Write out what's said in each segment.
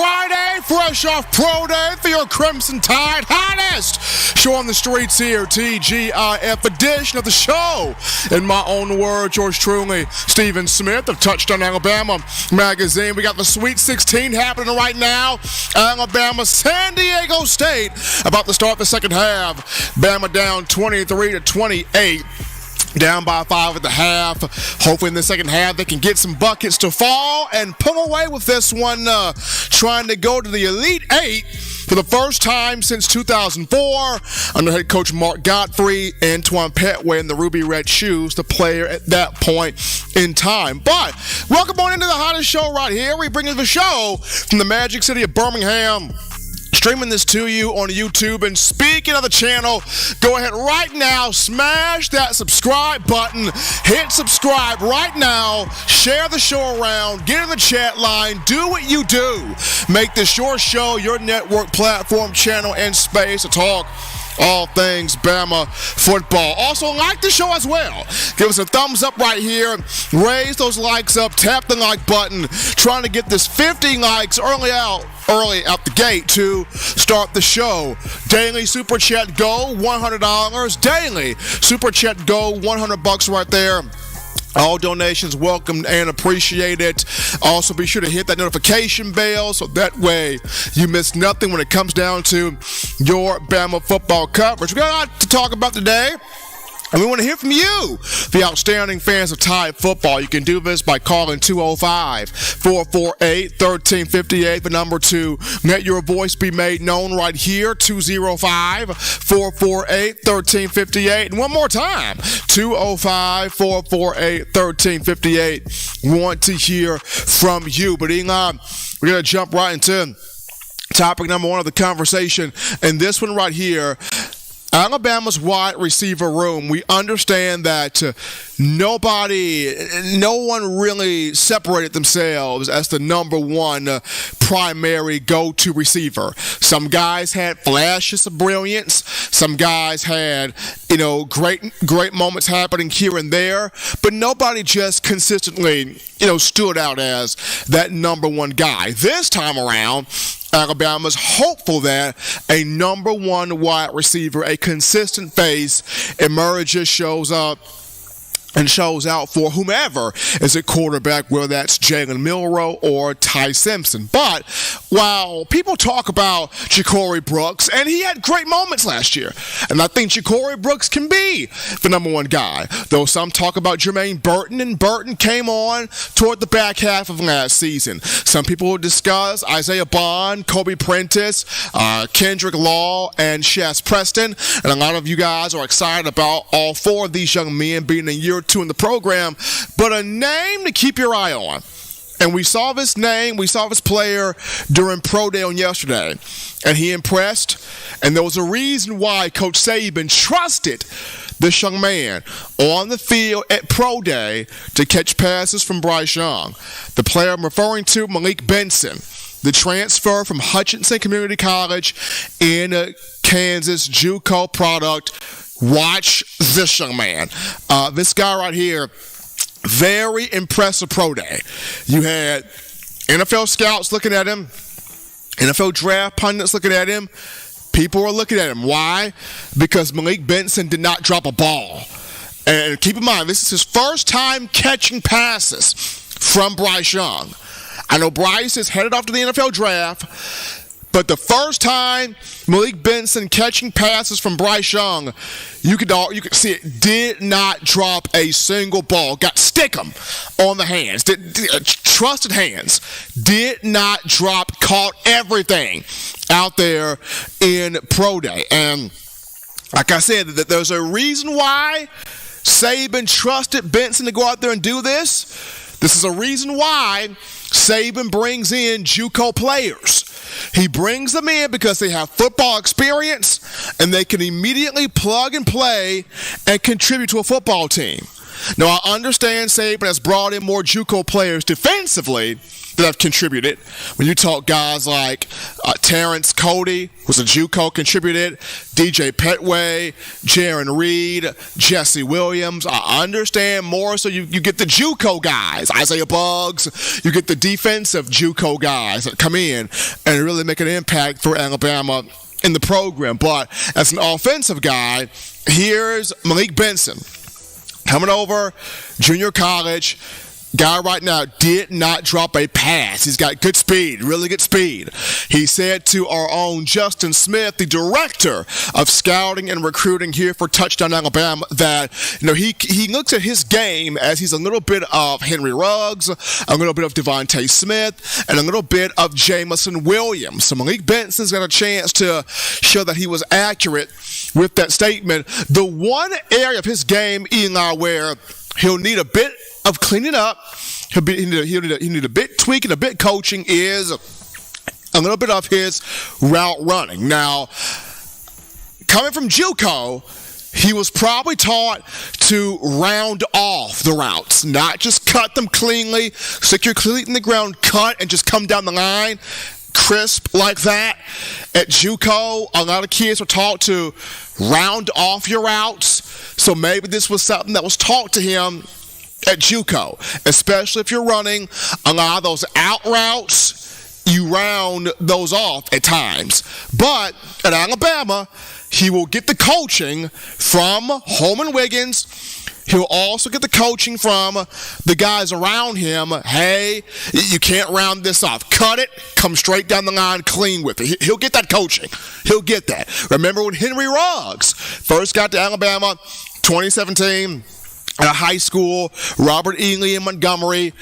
Friday, fresh off Pro Day for your Crimson Tide hottest show on the streets here, TGIF edition of the show. In my own words, yours truly, Stephen Smith of Touchdown Alabama magazine. We got the Sweet 16 happening right now. Alabama, San Diego State about to start the second half. Bama down 23-28. Down by 5 at the half. Hopefully in the second half they can get some buckets to fall and pull away with this one, trying to go to the Elite Eight for the first time since 2004 under head coach Mark Godfrey. Antoine Petway in the ruby red shoes, the player at that point in time. But welcome on into the hottest show right here. We bring you the show from the magic city of Birmingham. Streaming this to you on YouTube. And speaking of the channel, go ahead right now, smash that subscribe button, hit subscribe right now, share the show around, get in the chat line, do what you do. Make this your show, your network, platform, channel, and space to talk all things Bama football. Also, like the show as well. Give us a thumbs up right here. Raise those likes up. Tap the like button. Trying to get this 50 likes early out the gate to start the show. Daily Super Chat Go, $100. Daily Super Chat Go, $100 right there. All donations welcomed and appreciated. Also, be sure to hit that notification bell so that way you miss nothing when it comes down to your Bama football coverage. We got a lot to talk about today, and we want to hear from you, the outstanding fans of Tide football. You can do this by calling 205-448-1358, the number to let your voice be made known right here, 205-448-1358. And one more time, 205-448-1358. Want to hear from you. But Elon, we're going to jump right into topic number one of the conversation, and this one right here. Alabama's wide receiver room. We understand that no one really separated themselves as the number one primary go-to receiver. Some guys had flashes of brilliance. Some guys had, great moments happening here and there, but nobody just consistently, stood out as that number one guy. This time around, Alabama's hopeful that a number one wide receiver, a consistent face, emerges, shows up, and shows out for whomever is at quarterback, whether that's Jalen Milroe or Ty Simpson. But while people talk about Ja'Cory Brooks, and he had great moments last year, and I think Ja'Cory Brooks can be the number one guy, though some talk about Jermaine Burton, and Burton came on toward the back half of last season. Some people will discuss Isaiah Bond, Kobe Prentice, Kendrick Law, and Shaz Preston, and a lot of you guys are excited about all four of these young men being a year or two in the program, but a name to keep your eye on. And we saw this player during Pro Day on yesterday, and he impressed, and there was a reason why Coach Saban trusted this young man on the field at Pro Day to catch passes from Bryce Young. The player I'm referring to, Malik Benson, the transfer from Hutchinson Community College in Kansas, JUCO product. Watch this young man. This guy right here, very impressive Pro Day. You had NFL scouts looking at him, NFL draft pundits looking at him. People were looking at him. Why? Because Malik Benson did not drop a ball. And keep in mind, this is his first time catching passes from Bryce Young. I know Bryce is headed off to the NFL draft, but the first time Malik Benson catching passes from Bryce Young, you could see it, did not drop a single ball. Got stickum on the hands. Trusted hands. Did not drop. Caught everything out there in Pro Day. And like I said, that there's a reason why Saban trusted Benson to go out there and do this. This is a reason why Saban brings in JUCO players. He brings them in because they have football experience and they can immediately plug and play and contribute to a football team. Now, I understand Saban has brought in more JUCO players defensively, that have contributed. When you talk guys like Terrence Cody, who's a JUCO, contributed, DJ Petway, Jaron Reed, Jesse Williams. I understand more so you get the JUCO guys, Isaiah Buggs, you get the defensive JUCO guys that come in and really make an impact for Alabama in the program. But as an offensive guy, here's Malik Benson coming over, junior college. Guy right now did not drop a pass. He's got good speed, really good speed. He said to our own Justin Smith, the director of scouting and recruiting here for Touchdown Alabama, that he looks at his game as he's a little bit of Henry Ruggs, a little bit of Devontae Smith, and a little bit of Jamison Williams. So Malik Benson's got a chance to show that he was accurate with that statement. The one area of his game, Eli, where he'll need a bit of cleaning up, he'll need a bit tweaking, a bit coaching, is a little bit of his route running. Now, coming from JUCO, he was probably taught to round off the routes, not just cut them cleanly, stick your cleat in the ground, cut, and just come down the line crisp like that. At JUCO, a lot of kids were taught to round off your routes, so maybe this was something that was taught to him at JUCO, especially if you're running a lot of those out routes, you round those off at times. But at Alabama, he will get the coaching from Holman Wiggins. He'll also get the coaching from the guys around him. Hey, you can't round this off. Cut it, come straight down the line, clean with it. He'll get that coaching. He'll get that. Remember when Henry Ruggs first got to Alabama, 2017, at a high school, Robert Ely in Montgomery.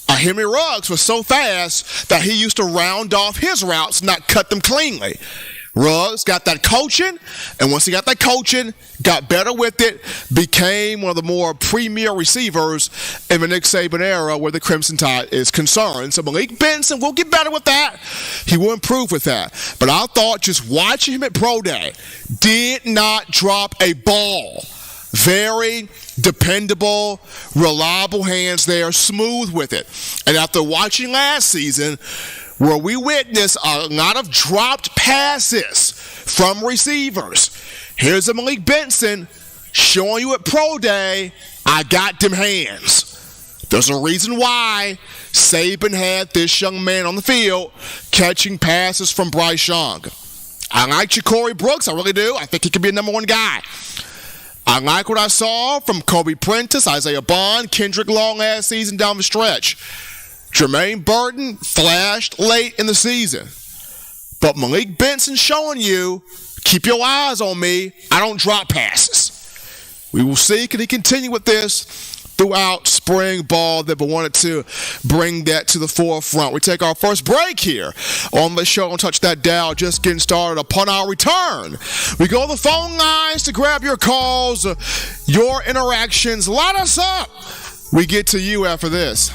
Henry Ruggs was so fast that he used to round off his routes, not cut them cleanly. Ruggs got that coaching, and once he got that coaching, got better with it, became one of the more premier receivers in the Nick Saban era where the Crimson Tide is concerned. So Malik Benson will get better with that. He will improve with that. But I thought just watching him at Pro Day, did not drop a ball. Very dependable, reliable hands there, smooth with it. And after watching last season, where we witnessed a lot of dropped passes from receivers, here's a Malik Benson showing you at Pro Day, I got them hands. There's a reason why Saban had this young man on the field catching passes from Bryce Young. I like Ja'Cory Brooks, I really do. I think he could be a number one guy. I like what I saw from Kobe Prentice, Isaiah Bond, Kendrick Long last season down the stretch. Jermaine Burton flashed late in the season. But Malik Benson showing you, keep your eyes on me, I don't drop passes. We will see, can he continue with this throughout spring ball, that we wanted to bring that to the forefront. We take our first break here on the show on Touch That Dial, just getting started. Upon our return, we go to the phone lines to grab your calls, your interactions. Light us up. We get to you after this.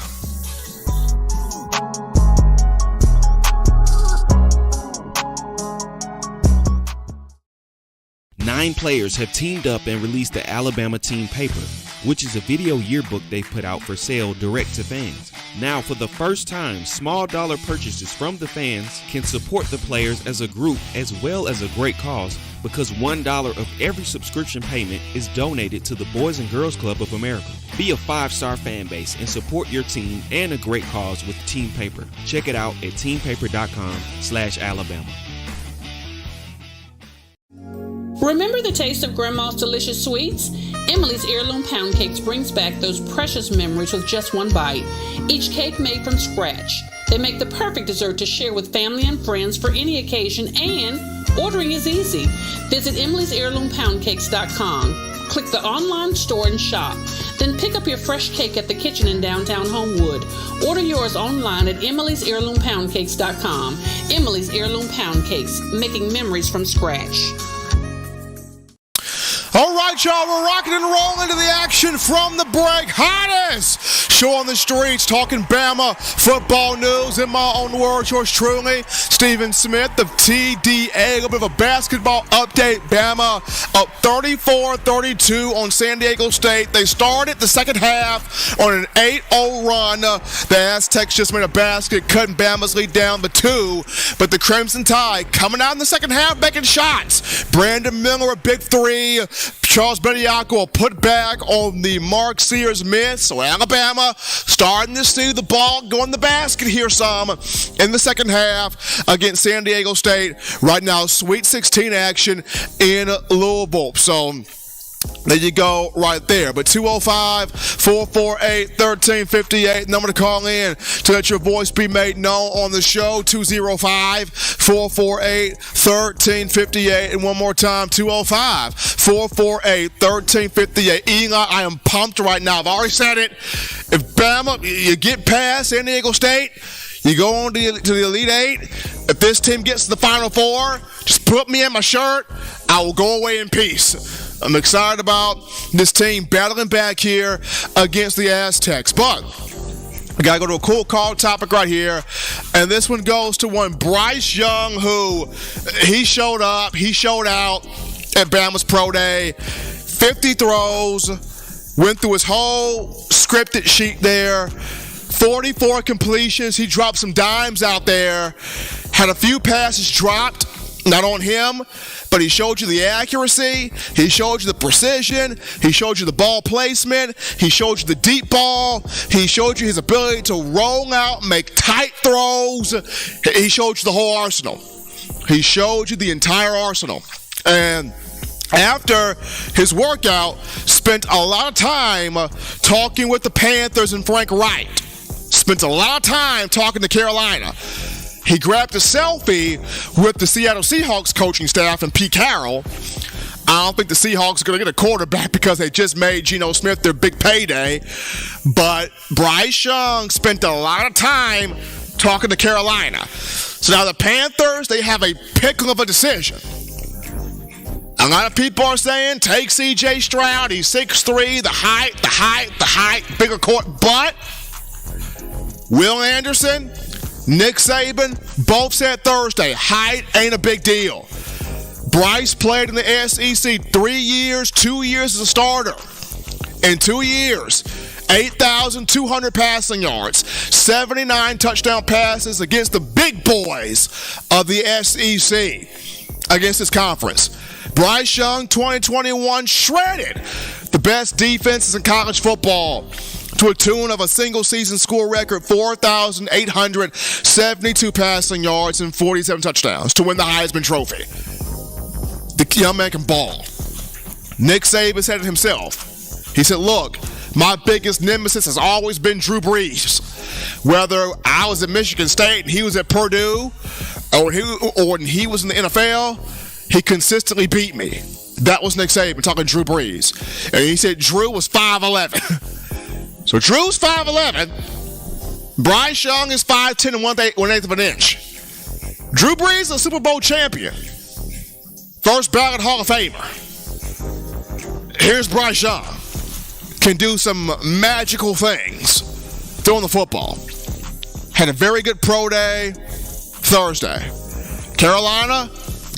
Nine players have teamed up and released the Alabama Team Paper, which is a video yearbook they've put out for sale direct to fans. Now, for the first time, small dollar purchases from the fans can support the players as a group as well as a great cause, because $1 of every subscription payment is donated to the Boys and Girls Club of America. Be a 5-star fan base and support your team and a great cause with Team Paper. Check it out at teampaper.com/Alabama. Remember the taste of Grandma's delicious sweets? Emily's Heirloom Pound Cakes brings back those precious memories with just one bite. Each cake made from scratch. They make the perfect dessert to share with family and friends for any occasion, and ordering is easy. Visit emily'sheirloompoundcakes.com. Click the online store and shop. Then pick up your fresh cake at the kitchen in downtown Homewood. Order yours online at emily'sheirloompoundcakes.com. Emily's Heirloom Pound Cakes, making memories from scratch. All right, y'all, we're rocking and rolling into the action from the break. Hottest show on the streets, talking Bama football news. In my own words, yours truly, Stephen Smith of TDA. A little bit of a basketball update. Bama up 34-32 on San Diego State. They started the second half on an 8-0 run. The Aztecs just made a basket, cutting Bama's lead down to 2. But the Crimson Tide coming out in the second half, making shots. Brandon Miller, a big 3. Charles Bediako, a put back on the Mark Sears miss. So Alabama starting to see the ball go in the basket here some in the second half against San Diego State. Right now, Sweet 16 action in Louisville. So there you go right there. But 205-448-1358, number to call in to let your voice be made known on the show, 205-448-1358. And one more time, 205-448-1358. Eli, I am pumped right now. I've already said it. If Bama, you get past San Diego State, you go on to the Elite Eight. If this team gets to the Final Four, just put me in my shirt. I will go away in peace. I'm excited about this team battling back here against the Aztecs. But I got to go to a cool call topic right here. And this one goes to one Bryce Young, who he showed up, he showed out at Bama's Pro Day. 50 throws, went through his whole scripted sheet there. 44 completions. He dropped some dimes out there. Had a few passes dropped, not on him, but he showed you the accuracy. He showed you the precision. He showed you the ball placement. He showed you the deep ball. He showed you his ability to roll out, make tight throws. He showed you the whole arsenal. He showed you the entire arsenal. And after his workout, spent a lot of time talking with the Panthers and Frank Wright. Spent a lot of time talking to Carolina. He grabbed a selfie with the Seattle Seahawks coaching staff and Pete Carroll. I don't think the Seahawks are going to get a quarterback because they just made Geno Smith their big payday. But Bryce Young spent a lot of time talking to Carolina. So now the Panthers, they have a pickle of a decision. A lot of people are saying, take C.J. Stroud. He's 6'3", the height, bigger court. But Will Anderson, Nick Saban, both said Thursday, height ain't a big deal. Bryce played in the SEC 3 years, 2 years as a starter. In 2 years, 8,200 passing yards, 79 touchdown passes against the big boys of the SEC against this conference. Bryce Young, 2021, shredded the best defenses in college football to a tune of a single-season score record, 4,872 passing yards and 47 touchdowns to win the Heisman Trophy. The young man can ball. Nick Saban said it himself. He said, look, my biggest nemesis has always been Drew Brees. Whether I was at Michigan State and he was at Purdue, or when he was in the NFL, he consistently beat me. That was Nick Saban talking Drew Brees. And he said Drew was 5'11". So Drew's 5'11". Bryce Young is 5'10" and 1/8 of an inch. Drew Brees is a Super Bowl champion. First ballot Hall of Famer. Here's Bryce Young. Can do some magical things throwing the football. Had a very good pro day Thursday. Carolina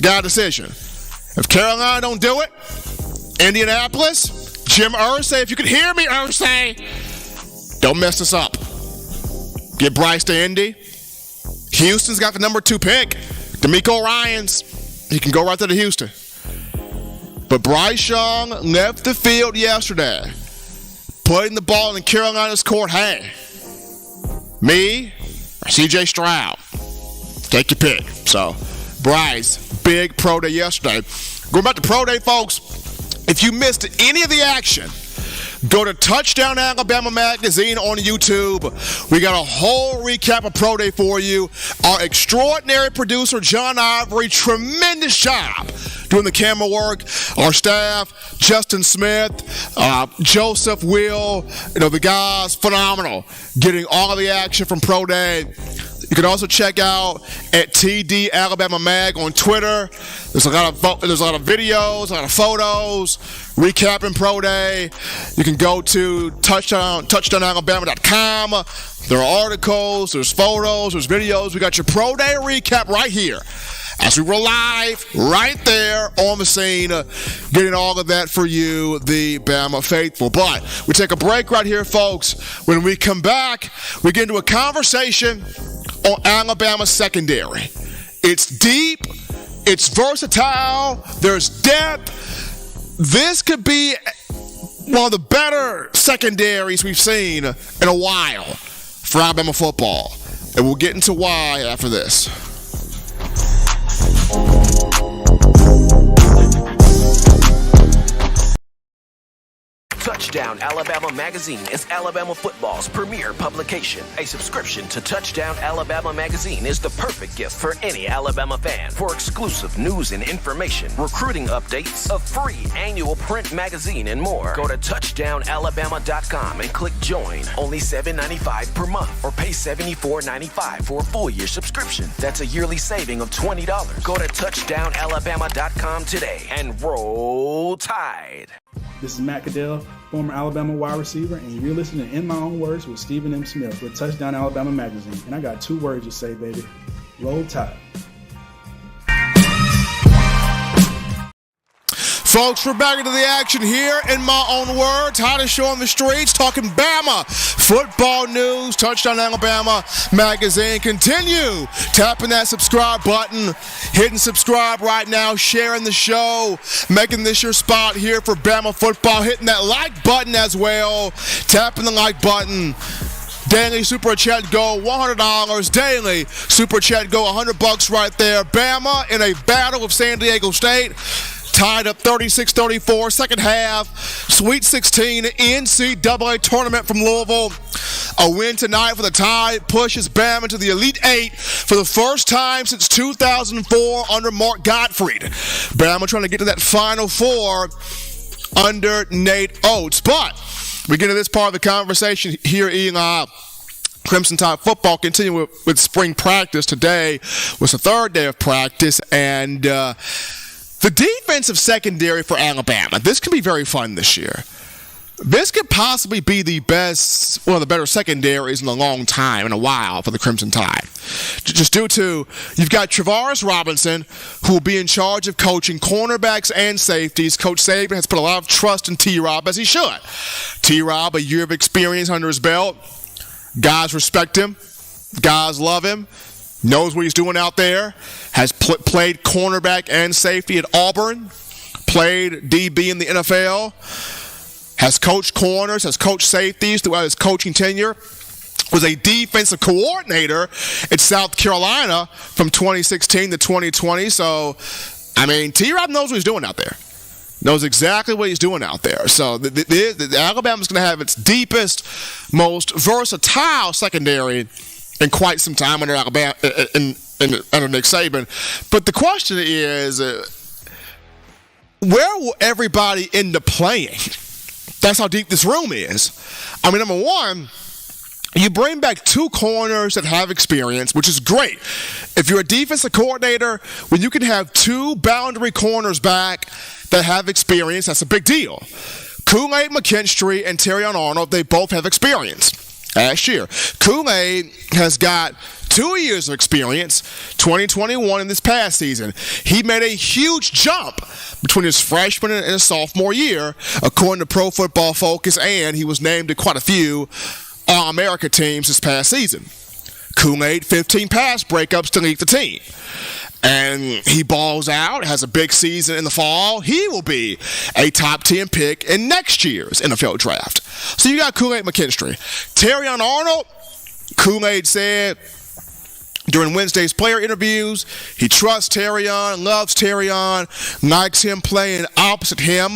got a decision. If Carolina don't do it, Indianapolis, Jim Irsay, if you can hear me, Irsay, don't mess this up. Get Bryce to Indy. Houston's got the number 2 pick. DeMeco Ryans. He can go right there to Houston. But Bryce Young left the field yesterday, putting the ball in Carolina's court. Hey, me or C.J. Stroud? Take your pick. So, Bryce, big pro day yesterday. Going back to pro day, folks, if you missed any of the action, go to Touchdown Alabama Magazine on YouTube. We got a whole recap of Pro Day for you. Our extraordinary producer, John Ivory, tremendous job doing the camera work. Our staff, Justin Smith, Joseph Will, the guys, phenomenal. Getting all of the action from Pro Day. You can also check out at TD Alabama Mag on Twitter. There's a lot of videos, a lot of photos, recapping Pro Day. You can go to touchdownalabama.com. There are articles, there's photos, there's videos. We got your Pro Day recap right here. As we were live right there on the scene, getting all of that for you, the Bama faithful. But we take a break right here, folks. When we come back, we get into a conversation on Alabama secondary. It's deep. It's versatile. There's depth. This could be one of the better secondaries we've seen in a while for Alabama football. And we'll get into why after this. Touchdown Alabama Magazine is Alabama football's premier publication. A subscription to Touchdown Alabama Magazine is the perfect gift for any Alabama fan. For exclusive news and information, recruiting updates, a free annual print magazine, and more, go to touchdownalabama.com and click join. Only $7.95 per month, or pay $74.95 for a full year subscription. That's a yearly saving of $20. Go to touchdownalabama.com today and roll Tide. This is Matt Caddell, former Alabama wide receiver, and you're listening to In My Own Words with Stephen M. Smith with Touchdown Alabama Magazine. And I got 2 words to say, baby. Roll Tide. Folks, we're back into the action here in My Own Words. Hottest show on the streets, talking Bama football news. Touchdown Alabama Magazine. Continue tapping that subscribe button, hitting subscribe right now, sharing the show, making this your spot here for Bama football, hitting that like button as well, tapping the like button. Daily Super Chat go $100. Daily Super Chat go $100 right there. Bama in a battle with San Diego State. Tied up 36-34, second half, Sweet 16 NCAA tournament from Louisville. A win tonight for the Tide pushes Bama to the Elite Eight for the first time since 2004 under Mark Gottfried. Bama trying to get to that Final Four under Nate Oates. But we get to this part of the conversation here in Crimson Tide football. Continue with spring practice. Today was the 3rd day of practice, and the defensive secondary for Alabama, this could be very fun this year. This could possibly be one of the better secondaries in a long time, in a while, for the Crimson Tide. Just due to, you've got Travaris Robinson, who will be in charge of coaching cornerbacks and safeties. Coach Saban has put a lot of trust in T-Rob, as he should. T-Rob, a year of experience under his belt. Guys respect him. Guys love him. Knows what he's doing out there. Has played cornerback and safety at Auburn. Played DB in the NFL. Has coached corners. Has coached safeties throughout his coaching tenure. Was a defensive coordinator at South Carolina from 2016 to 2020. So, I mean, T-Rob knows what he's doing out there. Knows exactly what he's doing out there. So, the Alabama's going to have its deepest, most versatile secondary in quite some time under Alabama, under Nick Saban. But the question is, where will everybody end up playing? That's how deep this room is. I mean, number one, you bring back 2 corners that have experience, which is great. If you're a defensive coordinator, when you can have 2 boundary corners back that have experience, that's a big deal. Kool-Aid McKinstry and Terrion Arnold, they both have experience. Last year, Kool-Aid has got 2 years of experience, 2021 in this past season. He made a huge jump between his freshman and his sophomore year, according to Pro Football Focus, and he was named to quite a few All-America teams this past season. Kool-Aid, 15 pass breakups to lead the team. And he balls out, has a big season in the fall. He will be a top 10 pick in next year's NFL draft. So you got Kool-Aid McKinstry. Terrion Arnold, Kool-Aid said during Wednesday's player interviews, he trusts Terrion, loves Terrion, likes him playing opposite him.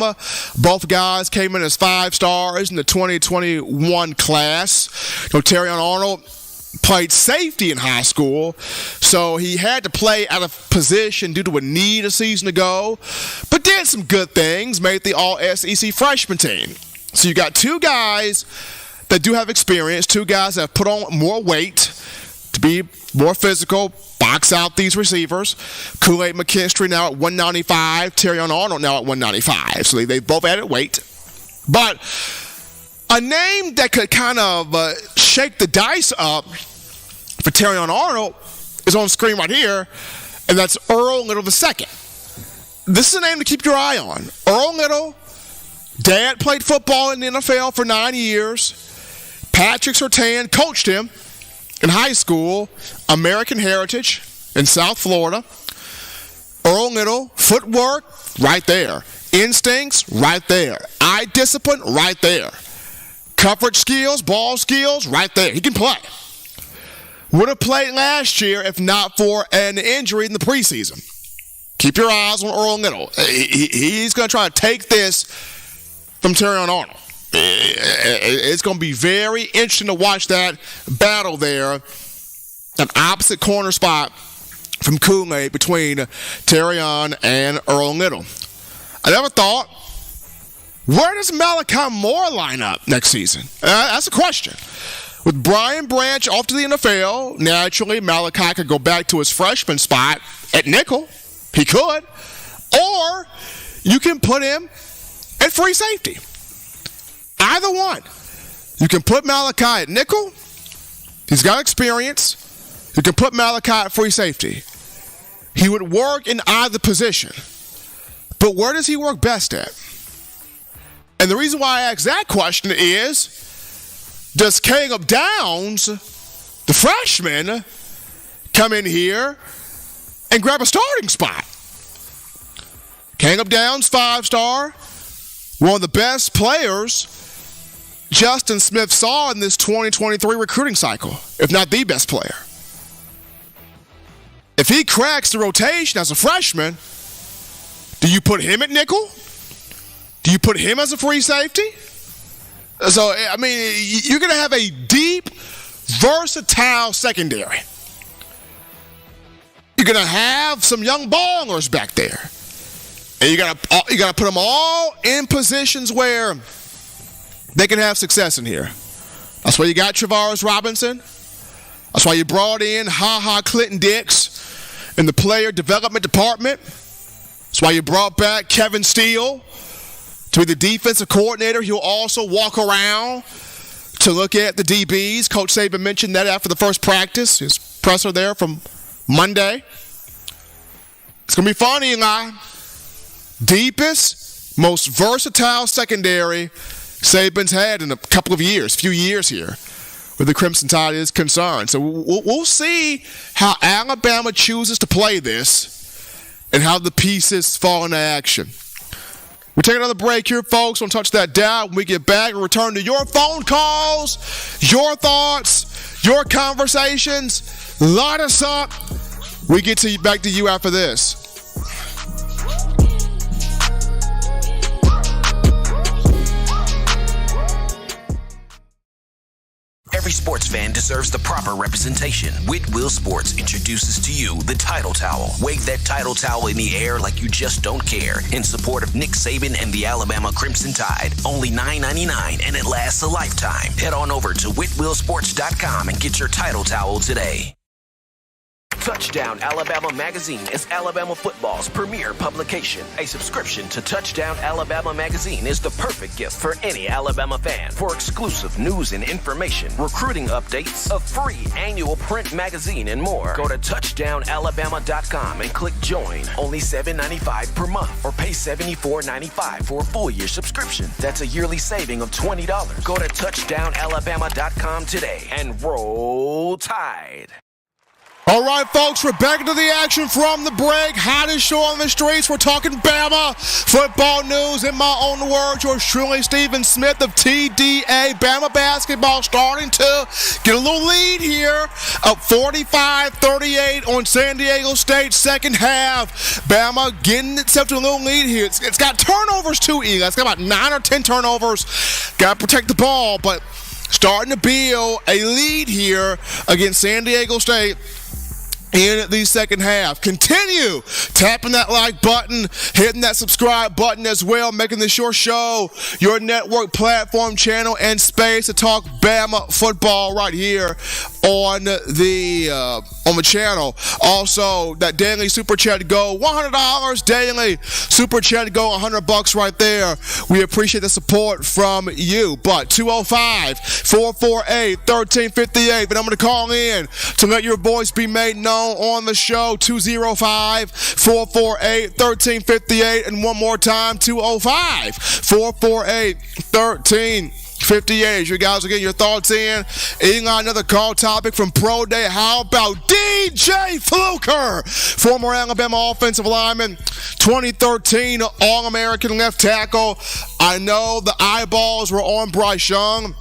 Both guys came in as 5 stars in the 2021 class. Terrion Arnold played safety in high school, so he had to play out of position due to a knee a season ago, but did some good things, made the All-SEC freshman team. So you got 2 guys that do have experience, 2 guys that have put on more weight to be more physical, knocks out these receivers. Kool-Aid McKinstry now at 195. Terrion Arnold now at 195. So they both added weight. But a name that could kind of shake the dice up for Terrion Arnold is on screen right here, and that's Earl Little II. This is a name to keep your eye on. Earl Little, dad played football in the NFL for 9 years. Patrick Surtain coached him in high school. American heritage in South Florida. Earl Little, footwork, right there. Instincts, right there. Eye discipline, right there. Coverage skills, ball skills, right there. He can play. Would have played last year if not for an injury in the preseason. Keep your eyes on Earl Little. He's going to try to take this from Terrion Arnold. It's going to be very interesting to watch that battle there. An opposite corner spot from Kool-Aid between Terrion and Earl Little. I never thought, where does Malachi Moore line up next season? That's a question. With Brian Branch off to the NFL, naturally Malachi could go back to his freshman spot at nickel. He could. Or you can put him at free safety. Either one. You can put Malachi at nickel. He's got experience. You can put Malachi at free safety. He would work in either position. But where does he work best at? And the reason why I ask that question is, does Caleb Downs, the freshman, come in here and grab a starting spot? Caleb Downs, 5-star, one of the best players Justin Smith saw in this 2023 recruiting cycle, if not the best player. If he cracks the rotation as a freshman, do you put him at nickel? Do you put him as a free safety? So, I mean, you're going to have a deep, versatile secondary. You're going to have some young ballers back there. And you got to put them all in positions where they can have success in here. That's why you got Travaris Robinson. That's why you brought in Clinton Dix in the player development department. That's why you brought back Kevin Steele to be the defensive coordinator. He'll also walk around to look at the DBs. Coach Saban mentioned that after the first practice, his presser there from Monday. It's going to be fun, Eli. Deepest, most versatile secondary Saban's had in a few years here, where the Crimson Tide is concerned. So we'll see how Alabama chooses to play this and how the pieces fall into action. We'll take another break here, folks. Don't touch that dial. When we get back, we'll return to your phone calls, your thoughts, your conversations. Light us up. We get back to you after this. Every sports fan deserves the proper representation. Whitwell Sports introduces to you the Title Towel. Wave that Title Towel in the air like you just don't care. In support of Nick Saban and the Alabama Crimson Tide. Only $9.99 and it lasts a lifetime. Head on over to whitwellsports.com and get your Title Towel today. Touchdown Alabama Magazine is Alabama football's premier publication. A subscription to Touchdown Alabama Magazine is the perfect gift for any Alabama fan. For exclusive news and information, recruiting updates, a free annual print magazine, and more, go to touchdownalabama.com and click join. Only $7.95 per month or pay $74.95 for a full year subscription. That's a yearly saving of $20. Go to touchdownalabama.com today and roll Tide. All right, folks, we're back into the action from the break. Hottest show on the streets. We're talking Bama football news. In my own words, yours truly, Stephen Smith of TDA. Bama basketball starting to get a little lead here. Up 45-38 on San Diego State, second half. Bama getting itself to a little lead here. It's got turnovers too, Eli. It's got about 9 or 10 turnovers. Got to protect the ball, but starting to build a lead here against San Diego State in the second half. Continue tapping that like button, hitting that subscribe button as well, making this your show, your network platform, channel, and space to talk Bama football right here on the channel. Also, that daily super chat go $100 daily. Super chat go $100 right there. We appreciate the support from you. But 205-448-1358. The number to call in to let your voice be made known on the show. 205-448-1358. And one more time, 205-448-1358. You guys are getting your thoughts in. Another call topic from Pro Day. How about DJ Fluker, former Alabama offensive lineman, 2013 All-American left tackle. I know the eyeballs were on Bryce Young,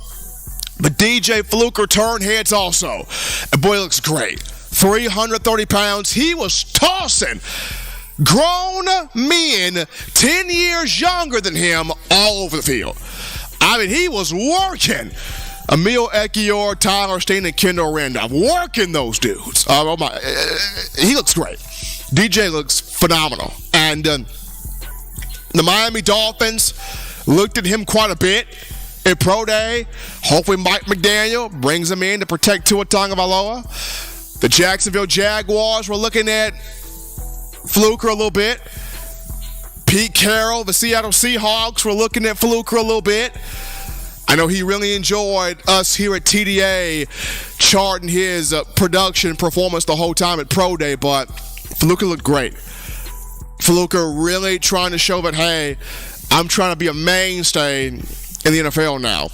but DJ Fluker turned heads also. And boy, looks great. 330 pounds. He was tossing grown men 10 years younger than him all over the field. I mean, he was working Emil Ekiyor, Tyler Steen, and Kendall Randolph. Working those dudes. Oh my, he looks great. DJ looks phenomenal. And the Miami Dolphins looked at him quite a bit at Pro Day. Hopefully Mike McDaniel brings him in to protect Tua Tagovailoa. The Jacksonville Jaguars were looking at Fluker a little bit. Pete Carroll, the Seattle Seahawks, were looking at Fluker a little bit. I know he really enjoyed us here at TDA charting his production performance the whole time at Pro Day, but Fluker looked great. Fluker really trying to show that, hey, I'm trying to be a mainstay in the NFL now.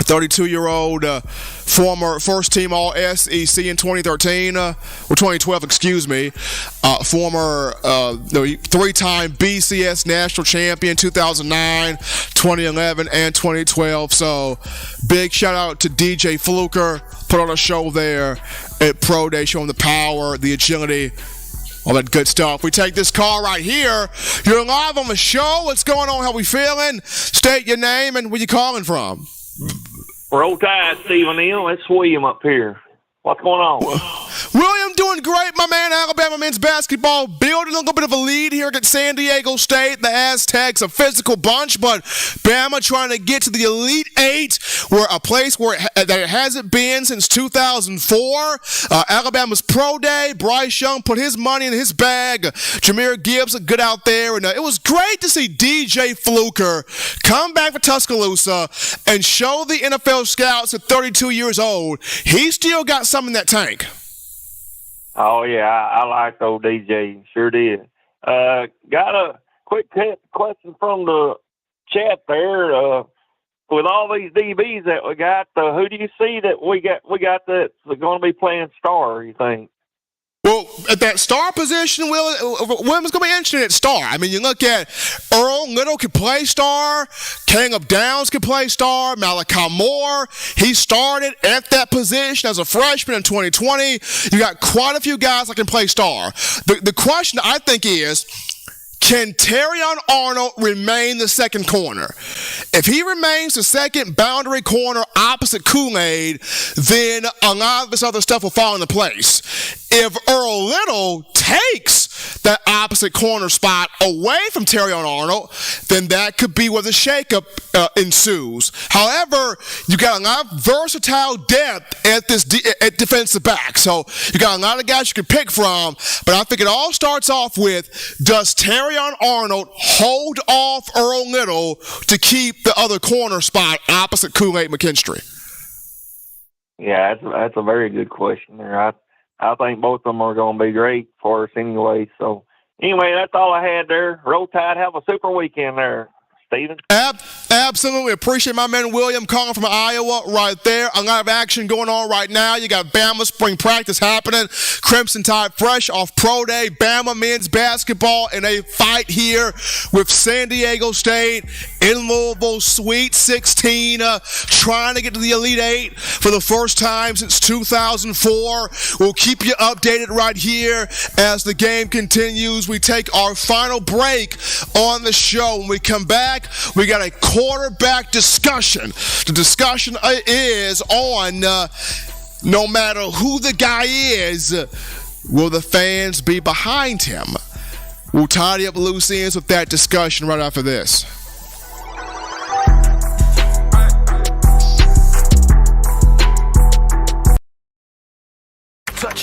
32-year-old former first-team All-SEC in 2013, or 2012, excuse me. Former three-time BCS national champion 2009, 2011, and 2012. So big shout-out to DJ Fluker. Put on a show there at Pro Day, showing the power, the agility, all that good stuff. We take this call right here. You're live on the show. What's going on? How we feeling? State your name and where you calling from. Roll Tide, Stephen M. It's William up here. What's going on? William, doing great, my man. Alabama men's basketball building a little bit of a lead here against San Diego State. The Aztecs, a physical bunch, but Bama trying to get to the Elite Eight, where a place where that it hasn't been since 2004. Alabama's Pro Day. Bryce Young put his money in his bag. Jahmyr Gibbs good out there, and it was great to see DJ Fluker come back for Tuscaloosa and show the NFL scouts at 32 years old he still got some in that tank. Oh, yeah, I liked old DJ. Sure did. Got a quick question from the chat there. With all these DBs that we got, who do you see that we got that's going to be playing star, you think? Well, at that star position, Williams going to be interesting at star. I mean, you look at Earl Little could play star. Caleb Downs could play star. Malachi Moore, he started at that position as a freshman in 2020. You got quite a few guys that can play star. The question, I think, is, can Terrion Arnold remain the second corner? If he remains the second boundary corner opposite Kool-Aid, then a lot of this other stuff will fall into place. If Earl Little takes that opposite corner spot away from Terrion Arnold, then that could be where the shakeup ensues. However, you got a lot of versatile depth at defensive back. So you got a lot of guys you can pick from, but I think it all starts off with, does Terrion Arnold hold off Earl Little to keep the other corner spot opposite Kool-Aid McKinstry? Yeah, that's a very good question there. I think both of them are going to be great for us anyway. So, anyway, that's all I had there. Roll Tide, have a super weekend there, Stephen. Absolutely. Appreciate my man William calling from Iowa right there. A lot of action going on right now. You got Bama spring practice happening. Crimson Tide fresh off Pro Day. Bama men's basketball in a fight here with San Diego State in Louisville. Sweet 16, trying to get to the Elite Eight for the first time since 2004. We'll keep you updated right here as the game continues. We take our final break on the show. When we come back, we got a quarterback discussion. The discussion is on no matter who the guy is, will the fans be behind him? We'll tidy up loose ends with that discussion right after this.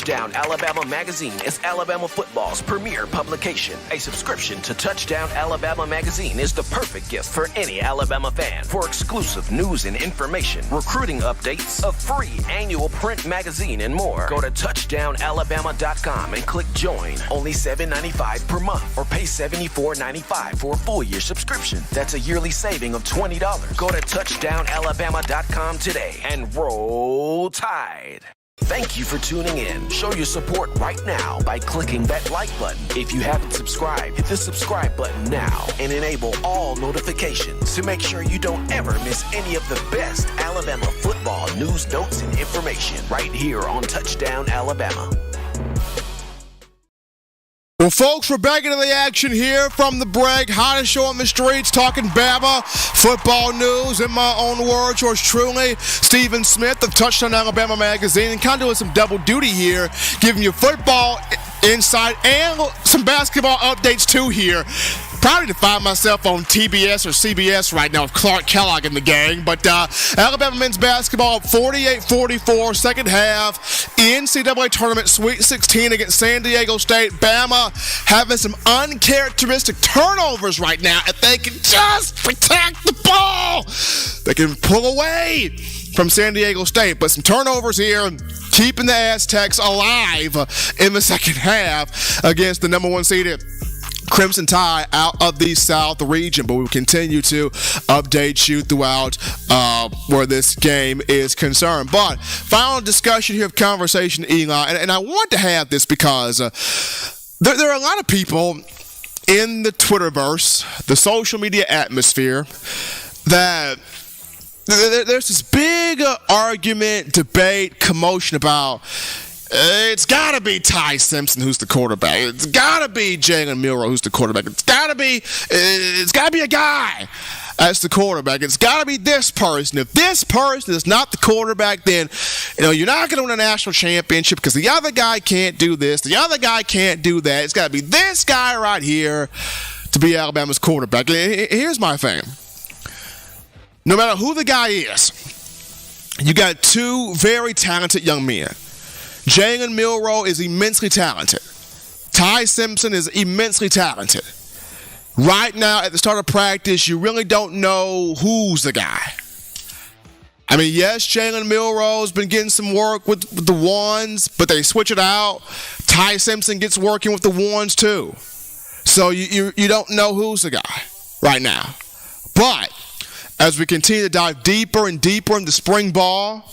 Touchdown Alabama Magazine is Alabama football's premier publication. A subscription to Touchdown Alabama Magazine is the perfect gift for any Alabama fan. For exclusive news and information, recruiting updates, a free annual print magazine, and more, go to touchdownalabama.com and click join. Only $7.95 per month, or pay $74.95 for a full year subscription. That's a yearly saving of $20. Go to touchdownalabama.com today and roll Tide. Thank you for tuning in. Show your support right now by clicking that like button. If you haven't subscribed, hit the subscribe button now and enable all notifications to make sure you don't ever miss any of the best Alabama football news, notes, and information right here on Touchdown Alabama. Well, folks, we're back into the action here from the break. Hottest show on the streets, talking Bama football news. In my own words, yours truly, Stephen Smith of Touchdown Alabama Magazine, and kind of doing some double duty here, giving you football insight and some basketball updates too here. Probably to find myself on TBS or CBS right now with Clark Kellogg in the gang. But Alabama men's basketball 48-44, second half, NCAA tournament Sweet 16 against San Diego State. Bama having some uncharacteristic turnovers right now. If they can just protect the ball, they can pull away from San Diego State. But some turnovers here, keeping the Aztecs alive in the second half against the number one seeded Crimson Tide out of the South region. But we will continue to update you throughout where this game is concerned. But final discussion here of conversation, Eli, and I want to have this because there are a lot of people in the Twitterverse, the social media atmosphere, that there's this big argument, debate, commotion about it's got to be Ty Simpson who's the quarterback. It's got to be Jalen Milroe who's the quarterback. It's got to be a guy as the quarterback. It's got to be this person. If this person is not the quarterback, then you're not going to win a national championship because the other guy can't do this. The other guy can't do that. It's got to be this guy right here to be Alabama's quarterback. Here's my thing. No matter who the guy is, you got two very talented young men. Jalen Milroe is immensely talented. Ty Simpson is immensely talented. Right now, at the start of practice, you really don't know who's the guy. I mean, yes, Jalen Milroe's been getting some work with the ones, but they switch it out. Ty Simpson gets working with the ones too. So you don't know who's the guy right now. But as we continue to dive deeper and deeper into spring ball,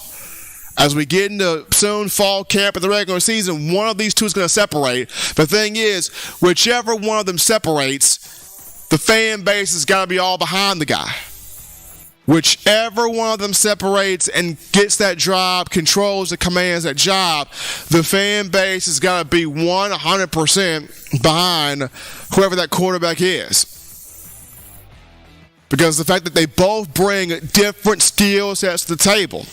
as we get into soon fall camp and the regular season, one of these two is going to separate. The thing is, whichever one of them separates, the fan base has got to be all behind the guy. Whichever one of them separates and gets that job, controls and commands that job, the fan base has got to be 100% behind whoever that quarterback is. Because the fact that they both bring different skill sets to the table.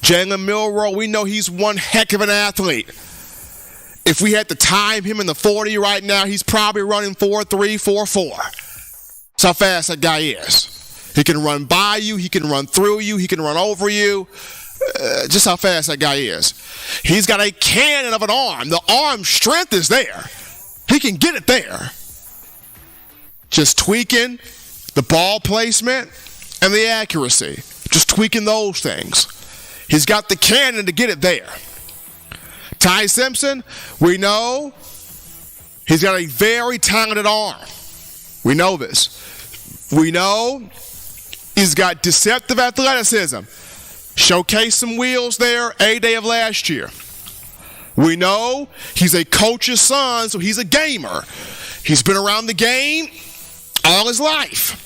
Jalen Milroe, we know he's one heck of an athlete. If we had to time him in the 40 right now, he's probably running 4.3, 4.4. That's how fast that guy is. He can run by you, he can run through you, he can run over you. Just how fast that guy is. He's got a cannon of an arm. The arm strength is there. He can get it there. Just tweaking the ball placement and the accuracy. Just tweaking those things. He's got the cannon to get it there. Ty Simpson, we know he's got a very talented arm. We know this. We know he's got deceptive athleticism. Showcased some wheels there A-Day of last year. We know he's a coach's son, so he's a gamer. He's been around the game all his life.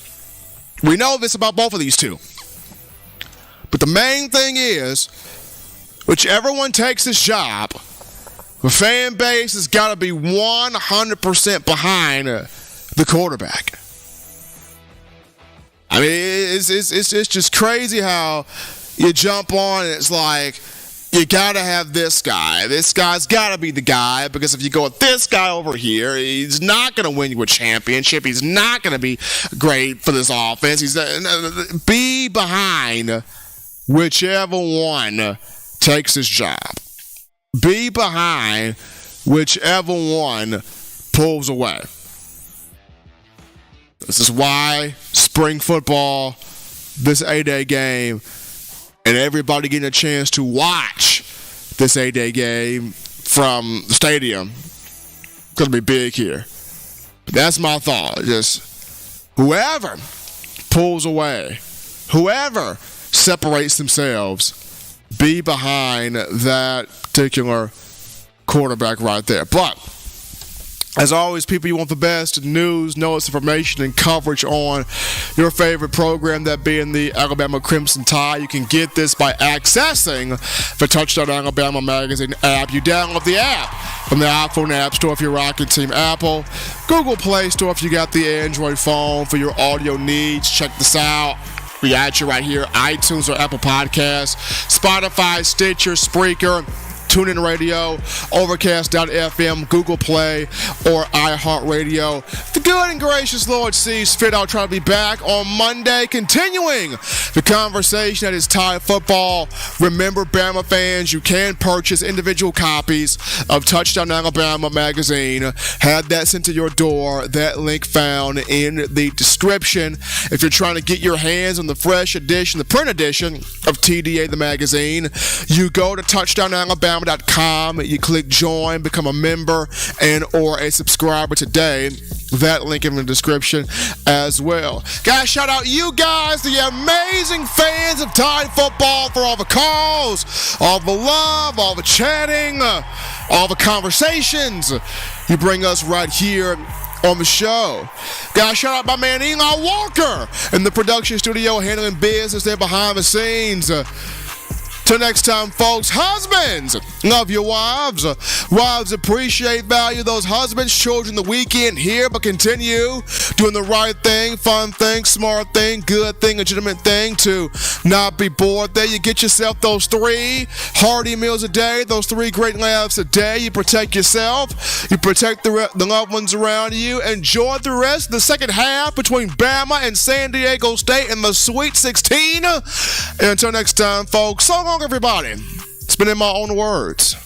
We know this about both of these two. But the main thing is, whichever one takes this job, the fan base has got to be 100% behind the quarterback. I mean, it's just crazy how you jump on and it's like, you got to have this guy. This guy's got to be the guy, because if you go with this guy over here, he's not going to win you a championship. He's not going to be great for this offense. Be behind whichever one takes his job. be behind whichever one pulls away. This is why spring football, this 8-day game, and everybody getting a chance to watch this 8-day game from the stadium going to be big here. But that's my thought. Just whoever pulls away, whoever separates themselves, be behind that particular quarterback right there. But as always, people, you want the best news, notes, information, and coverage on your favorite program, that being the Alabama Crimson Tide. You can get this by accessing the Touchdown Alabama Magazine app. You download the app from the iPhone App Store if you're rocking Team Apple, Google Play Store if you got the Android phone for your audio needs. Check this out. We got you right here, iTunes or Apple Podcasts, Spotify, Stitcher, Spreaker, TuneIn Radio, Overcast.fm, Google Play, or iHeartRadio. The good and gracious Lord sees fit. I'll try to be back on Monday, continuing the conversation that is Tide football. Remember, Bama fans, you can purchase individual copies of Touchdown Alabama magazine. Have that sent to your door. That link found in the description. If you're trying to get your hands on the fresh edition, the print edition of TDA the magazine, you go to touchdownalabama.com. You click join, become a member and or a subscriber today. That link in the description as well. Guys, shout out you guys, the amazing fans of Tide football, for all the calls, all the love, all the chatting, all the conversations you bring us right here on the show. Guys, shout out my man Eli Walker in the production studio, handling business there behind the scenes. Till next time, folks, husbands, love your wives. Wives, appreciate, value those husbands. Children, the weekend here, but continue doing the right thing, fun thing, smart thing, good thing, legitimate thing to not be bored. There you get yourself those 3 hearty meals a day, those 3 great laughs a day. You protect yourself. You protect the loved ones around you. Enjoy the rest of the second half between Bama and San Diego State in the Sweet 16. And until next time, folks, so long, everybody. It's been in my own words.